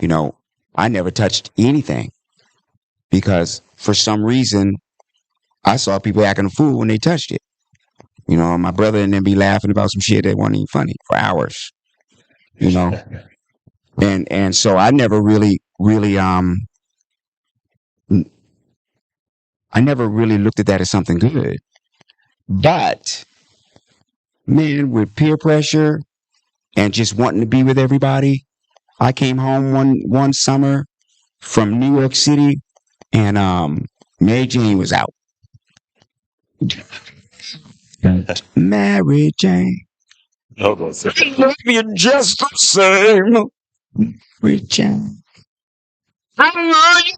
I never touched anything because for some reason I saw people acting a fool when they touched it. My brother and them be laughing about some shit that wasn't even funny for hours. And so I never really looked at that as something good. But man, with peer pressure and just wanting to be with everybody, I came home one summer from New York City, and Mary Jane was out. Mary Jane, Hold on a second. I love you just the same. Mary Jane, I love you.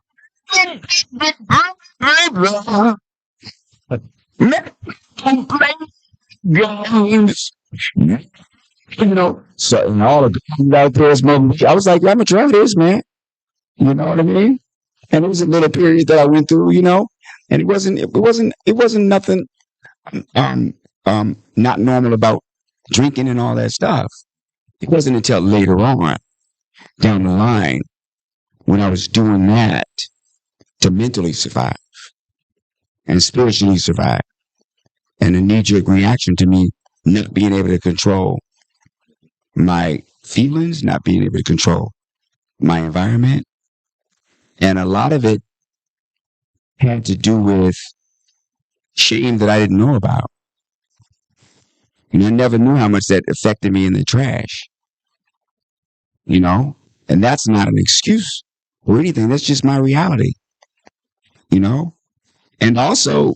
Don't play games. So and all of the out there smoking. I was like, I'm gonna try this, man. You know what I mean? And it was a little period that I went through, and it wasn't nothing not normal about drinking and all that stuff. It wasn't until later on down the line when I was doing that to mentally survive and spiritually survive. And a knee-jerk reaction to me not being able to control my feelings, not being able to control my environment. And a lot of it had to do with shame that I didn't know about. I never knew how much that affected me in the trash. And that's not an excuse or anything. That's just my reality. And also,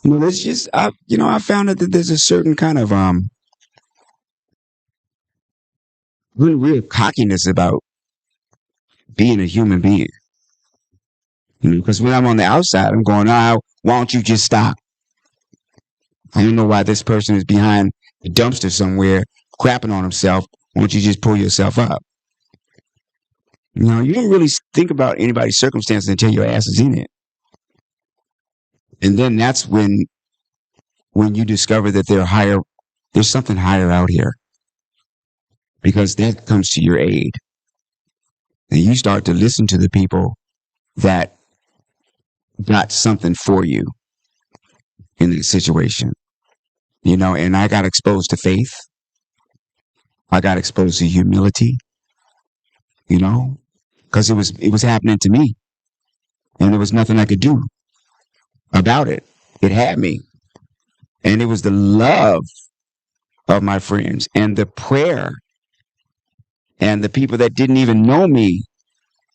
there's just, I found out that there's a certain kind of real cockiness about being a human being. Because when I'm on the outside, I'm going, why don't you just stop? I don't know why this person is behind the dumpster somewhere crapping on himself. Why don't you just pull yourself up? You don't really think about anybody's circumstances until your ass is in it. And then that's when you discover that there's something higher out here. Because that comes to your aid. And you start to listen to the people that got something for you in this situation. And I got exposed to faith. I got exposed to humility, because it was happening to me. And there was nothing I could do about it. It had me. And it was the love of my friends and the prayer and the people that didn't even know me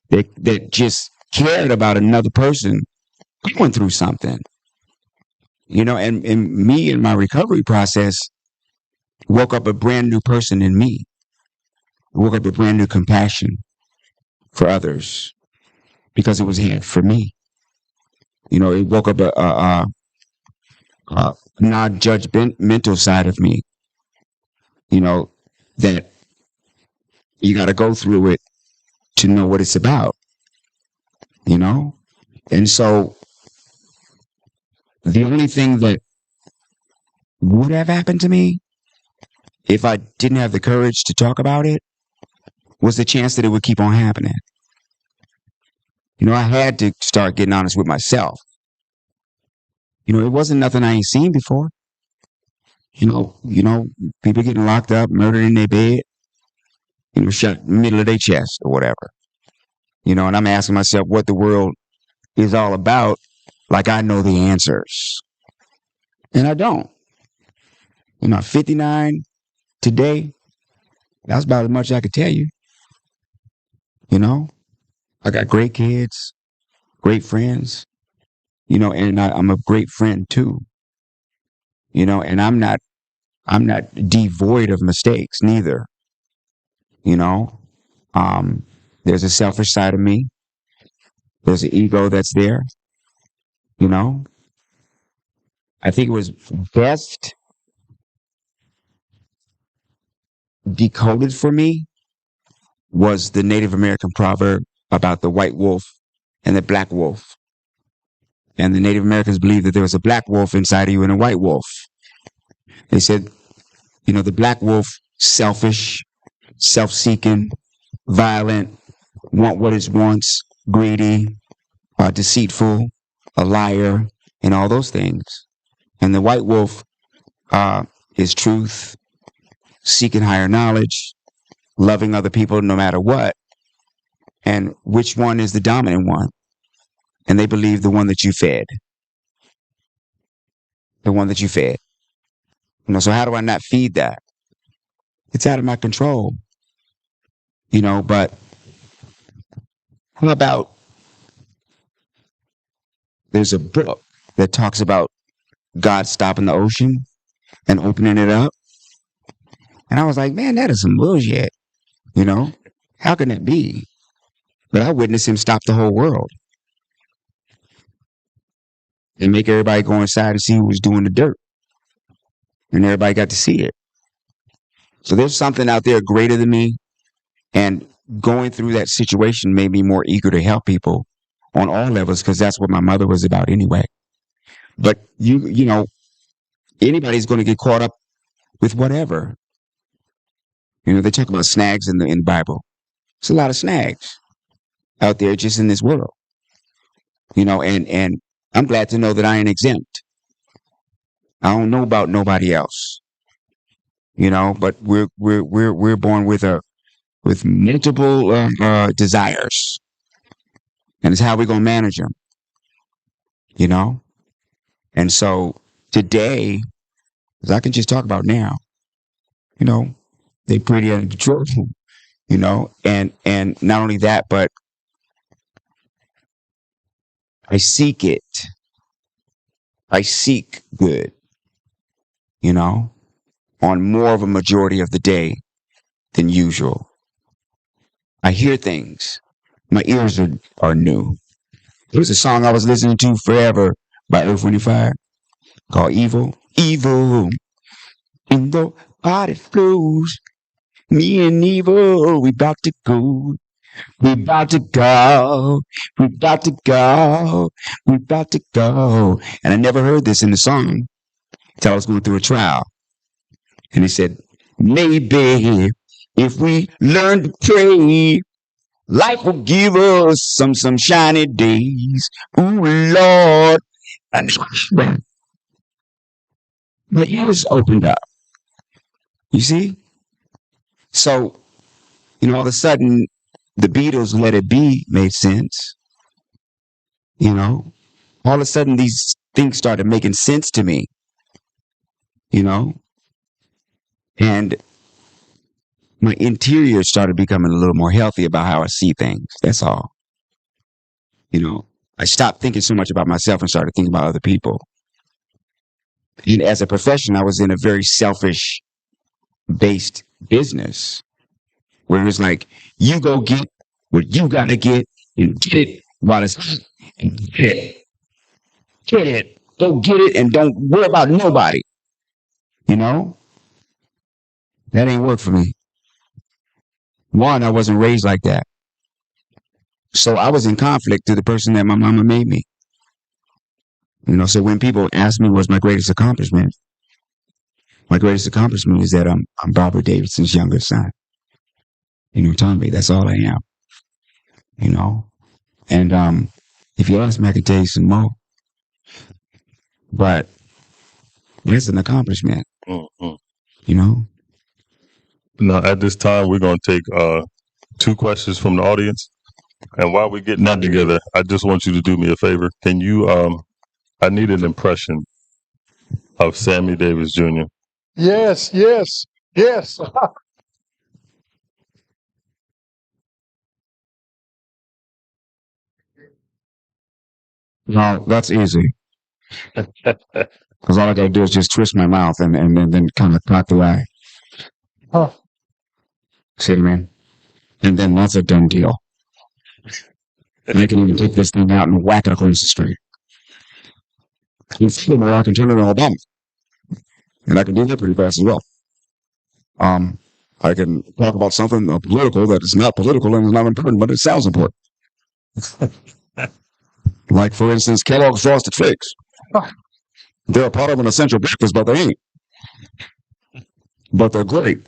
that just cared about another person going through something. And me in my recovery process woke up a brand new person in me. Woke up a brand new compassion for others because it was here for me. It woke up a non-judgmental side of me, that You got to go through it to know what it's about, And so the only thing that would have happened to me if I didn't have the courage to talk about it was the chance that it would keep on happening. I had to start getting honest with myself. It wasn't nothing I ain't seen before. People getting locked up, murdered in their bed, shot in the middle of their chest or whatever. And I'm asking myself what the world is all about, like I know the answers. And I don't. 59 today, that's about as much as I could tell you. I got great kids, great friends, and I'm a great friend too. And I'm not devoid of mistakes neither. There's a selfish side of me. There's an ego that's there. I think it was best decoded for me was the Native American proverb about the white wolf and the black wolf. And the Native Americans believed that there was a black wolf inside of you and a white wolf. They said, the black wolf, selfish, self-seeking, violent, want what it wants, greedy, deceitful, a liar, and all those things. And the white wolf is truth, seeking higher knowledge, loving other people no matter what. And which one is the dominant one? And they believe the one that you fed. The one that you fed. So how do I not feed that? It's out of my control. But how about there's a book that talks about God stopping the ocean and opening it up. And I was like, man, that is some bullshit. How can that be? But I witnessed him stop the whole world and make everybody go inside and see who was doing the dirt. And everybody got to see it. So there's something out there greater than me. And going through that situation made me more eager to help people on all levels, because that's what my mother was about anyway. But anybody's going to get caught up with whatever. They talk about snags in the Bible. There's a lot of snags out there just in this world. And I'm glad to know that I ain't exempt. I don't know about nobody else. But we're born with multiple desires, and it's how we're gonna manage them. And so today, as I can just talk about now, they pretty under control. And not only that, but I seek it. I seek good. On more of a majority of the day than usual. I hear things. My ears are new. There was a song I was listening to forever by Earth, Wind & Fire called Evil. Evil. In the body flows. Me and Evil, we about to go. We about to go. We about to go. We about to go. And I never heard this in the song until I was going through a trial. And he said, maybe if we learn to pray, life will give us some shiny days. Ooh, Lord. And my ears opened up. You see? So, all of a sudden, the Beatles' Let It Be made sense. All of a sudden, these things started making sense to me. And my interior started becoming a little more healthy about how I see things. That's all. I stopped thinking so much about myself and started thinking about other people. And as a profession, I was in a very selfish-based business where it was like, you go get what you got to get and get it while it's hot and get it. Get it. Go get it and don't worry about nobody. That ain't work for me. One, I wasn't raised like that. So I was in conflict to the person that my mama made me. So when people ask me what's my greatest accomplishment is that I'm Barbara Davidson's younger son. Tommy, that's all I am. And if you ask me, I can tell you some more. But it's an accomplishment. Now, at this time, we're going to take 2 questions from the audience. And while we're getting that together, I just want you to do me a favor. Can you, I need an impression of Sammy Davis Jr. Yes. No, that's easy. Because all I got to do is just twist my mouth and then kind of cock the eye. Huh. See what I mean? And then that's a done deal. And I can even take this thing out and whack it across the street. I can turn it on Obama. And I can do that pretty fast as well. I can talk about something political that is not political and is not important, but it sounds important. Like, for instance, Kellogg's Frosted Flakes. They're a part of an essential breakfast, but they ain't. But they're great.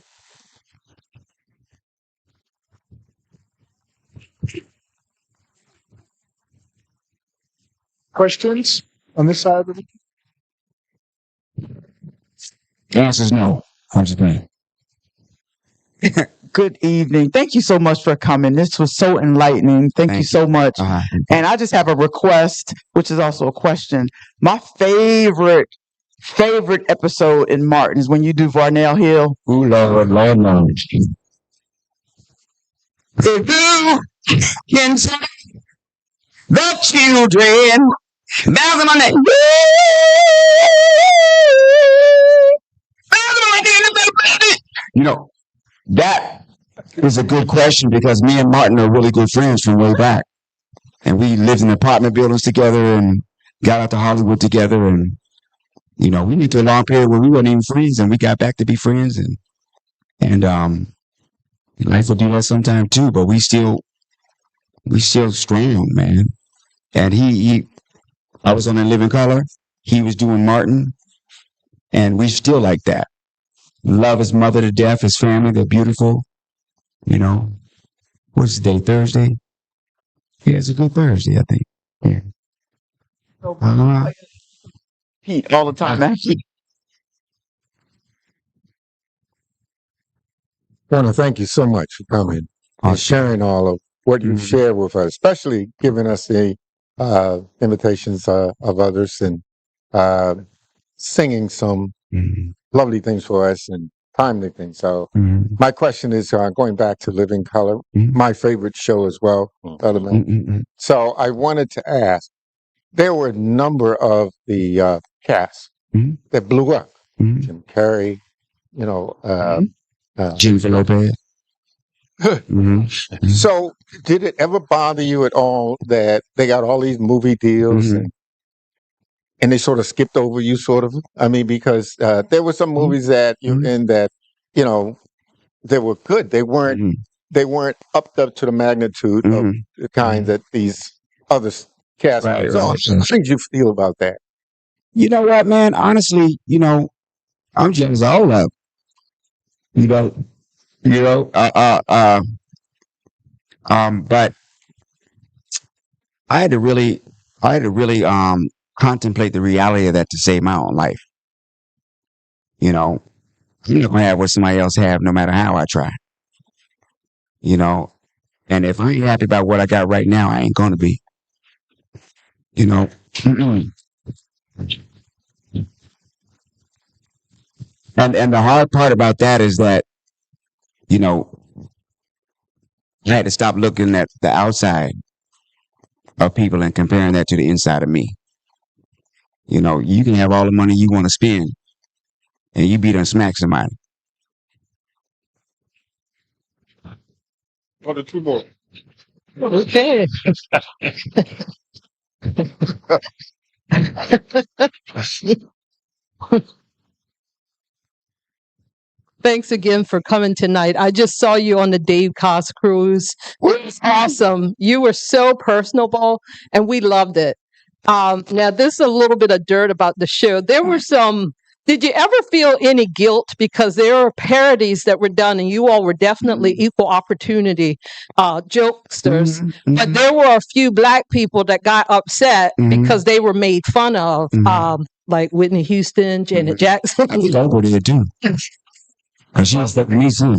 Questions on this side of The answer is no. I'm just saying. Good evening. Thank you so much for coming. This was so enlightening. Thank you so much. And I just have a request, which is also a question. My favorite episode in Martin is when you do Varnell Hill. Ooh, Lord. If you can see the children bouncing on that. That is a good question because me and Martin are really good friends from way back. And we lived in apartment buildings together and got out to Hollywood together. And, we went to a long period where we weren't even friends and we got back to be friends. And life will do that sometime too, but we still strong, man. And I was on In Living Color. He was doing Martin. And we still like that. Love his mother to death, his family, they're beautiful. What's the day? Thursday? Yeah, it's a good Thursday, I think. Yeah. Pete all the time, actually. I want to thank you so much for coming and sharing all of what you've shared with us, especially giving us the invitations of others and singing some lovely things for us and timely things. So my question is, going back to Living Color, my favorite show as well, other than. So I wanted to ask, there were a number of the cast that blew up. Jim Carrey, Jennifer Lopez. So did it ever bother you at all that they got all these movie deals and they sort of skipped over you, sort of? I mean, because there were some movies that you're in that, they were good. They weren't upped up to the magnitude of the kind that these other cast members are. How did you feel about that? You know what, man? Honestly, I'm jealous of all of them. But I had to really contemplate the reality of that to save my own life. I'm not gonna have what somebody else have, no matter how I try. And if I ain't happy about what I got right now, I ain't gonna be. And the hard part about that is that, I had to stop looking at the outside of people and comparing that to the inside of me. You can have all the money you want to spend and you beat and smack somebody. Or 2 more. Okay. Thanks again for coming tonight. I just saw you on the Dave Koss cruise. It was awesome. You were so personable, and we loved it. Now, this is a little bit of dirt about the show. There were some. Did you ever feel any guilt because there were parodies that were done, and you all were definitely equal opportunity jokesters, but there were a few Black people that got upset because they were made fun of, like Whitney Houston, Janet Jackson. I think Oprah did too. Because she was fucking me too.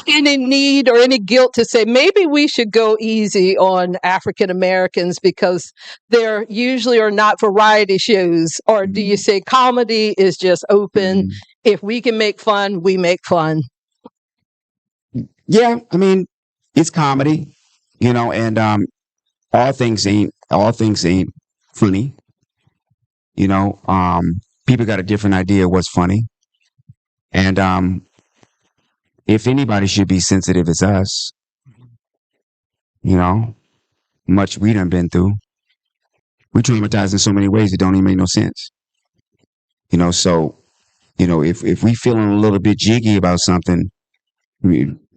Any need or any guilt to say maybe we should go easy on African Americans because there usually are not variety shows? Or do you say comedy is just open? If we can make fun, we make fun. Yeah, I mean, it's comedy, you know, and all things ain't funny. You know, people got a different idea of what's funny. And if anybody should be sensitive, it's us. You know, much we done been through. We traumatized in so many ways it don't even make no sense. You know, so, you know, if we feeling a little bit jiggy about something,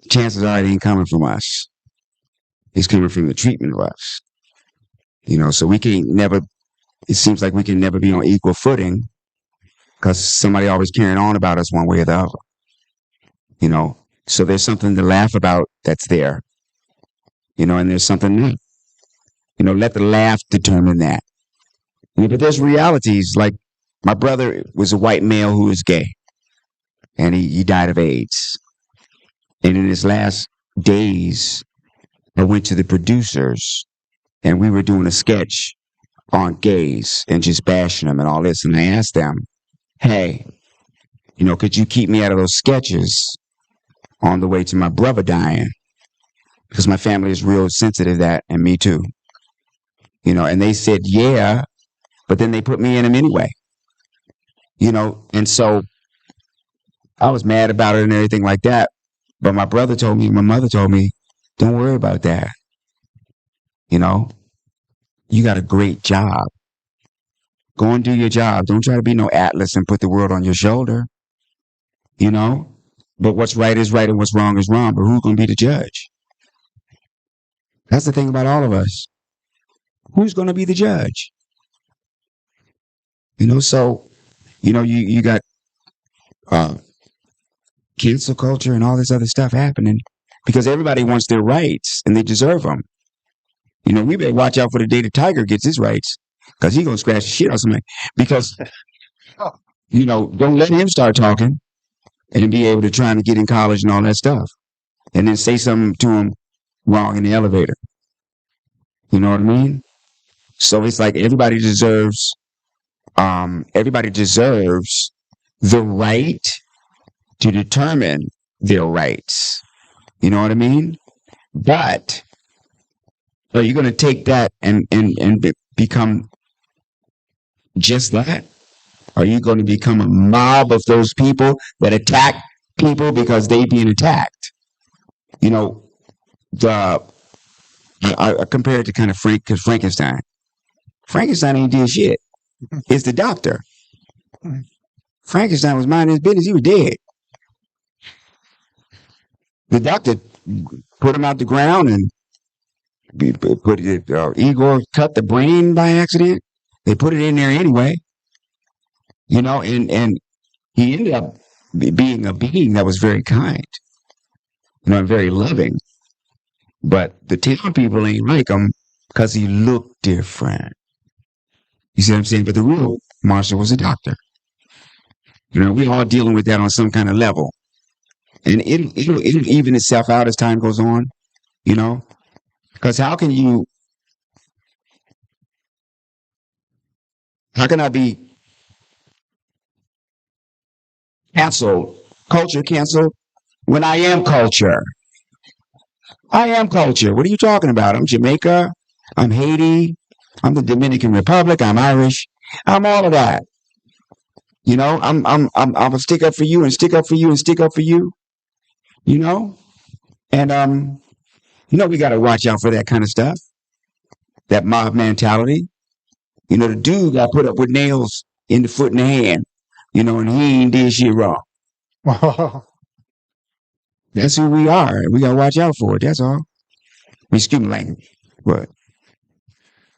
chances are it ain't coming from us. It's coming from the treatment of us. You know, so we can't never, it seems like we can never be on equal footing because somebody always carrying on about us one way or the other. You know, so there's something to laugh about that's there. You know, and there's something new. You know, let the laugh determine that. You know, but there's realities. Like my brother was a white male who was gay, and he died of AIDS. And in his last days, I went to the producers, and we were doing a sketch on gays and just bashing them and all this. And I asked them, hey, you know, could you keep me out of those sketches on the way to my brother dying? Because my family is real sensitive to that, and me too. You know, and they said, yeah, but then they put me in them anyway. You know, and so I was mad about it and everything like that. But my mother told me, don't worry about that. You know, you got a great job. Go and do your job. Don't try to be no Atlas and put the world on your shoulder. You know, but what's right is right and what's wrong is wrong. But who's going to be the judge? That's the thing about all of us. Who's going to be the judge? You know, so, you know, you got cancel culture and all this other stuff happening because everybody wants their rights and they deserve them. You know, we better watch out for the day the tiger gets his rights because he's going to scratch the shit out of somebody. Because, you know, don't let him start talking and be able to try and get in college and all that stuff and then say something to him wrong in the elevator. You know what I mean? So it's like everybody deserves the right to determine their rights. You know what I mean? But are you going to take that and become just that? Are you going to become a mob of those people that attack people because they being attacked? You know, I compare it to kind of Frankenstein. Frankenstein ain't did shit. It's the doctor. Frankenstein was minding his business. He was dead. The doctor put him out the ground and Igor cut the brain by accident. They put it in there anyway. You know, and he ended up being a being that was very kind. You know, and very loving. But the town people ain't like him because he looked different. You see what I'm saying? But the real Marshall was a doctor. You know, we're all dealing with that on some kind of level. And it'll even itself out as time goes on, you know? Because how can I be culture canceled, when I am culture? I am culture. What are you talking about? I'm Jamaica. I'm Haiti. I'm the Dominican Republic. I'm Irish. I'm all of that. You know, I'm gonna stick up for you and stick up for you and stick up for you. You know? And you know, we gotta watch out for that kind of stuff. That mob mentality. You know, the dude got put up with nails in the foot and the hand. you know, and he ain't did shit wrong. That's who we are. We gotta watch out for it. That's all. Excuse me, language. What?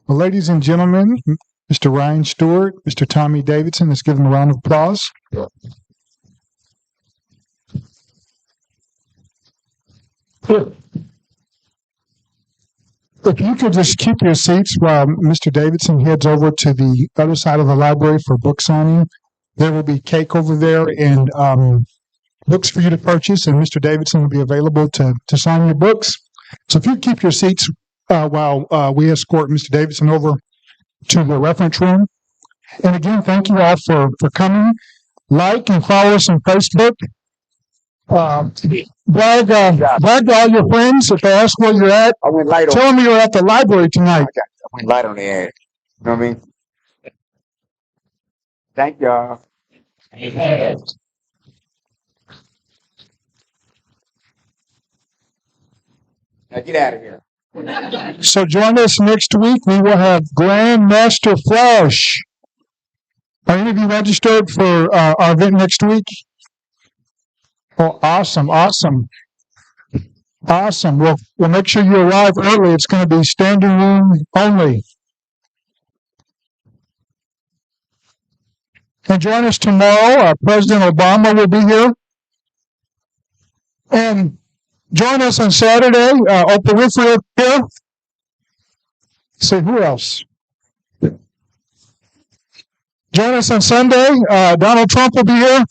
Well, ladies and gentlemen, Mr. Ryan Stewart, Mr. Tommy Davidson, let's give them a round of applause. If you could just keep your seats while Mr. Davidson heads over to the other side of the library for book signing. There will be cake over there and books for you to purchase, and Mr. Davidson will be available to sign your books. So if you keep your seats while we escort Mr. Davidson over to the reference room. And again, thank you all for coming. Like and follow us on Facebook. Brag to all your friends. If they ask where you're at, I went light on. tell them you're at the library tonight. I went light on the ad. You know what I mean? Thank y'all. Now get out of here. So join us next week. We will have Grandmaster Flash. Are any of you registered for our event next week? Oh, awesome. We'll make sure you arrive early. It's going to be standing room only. And join us tomorrow. President Obama will be here. And join us on Saturday. Oprah Winfrey will be here. So who else? Join us on Sunday. Donald Trump will be here.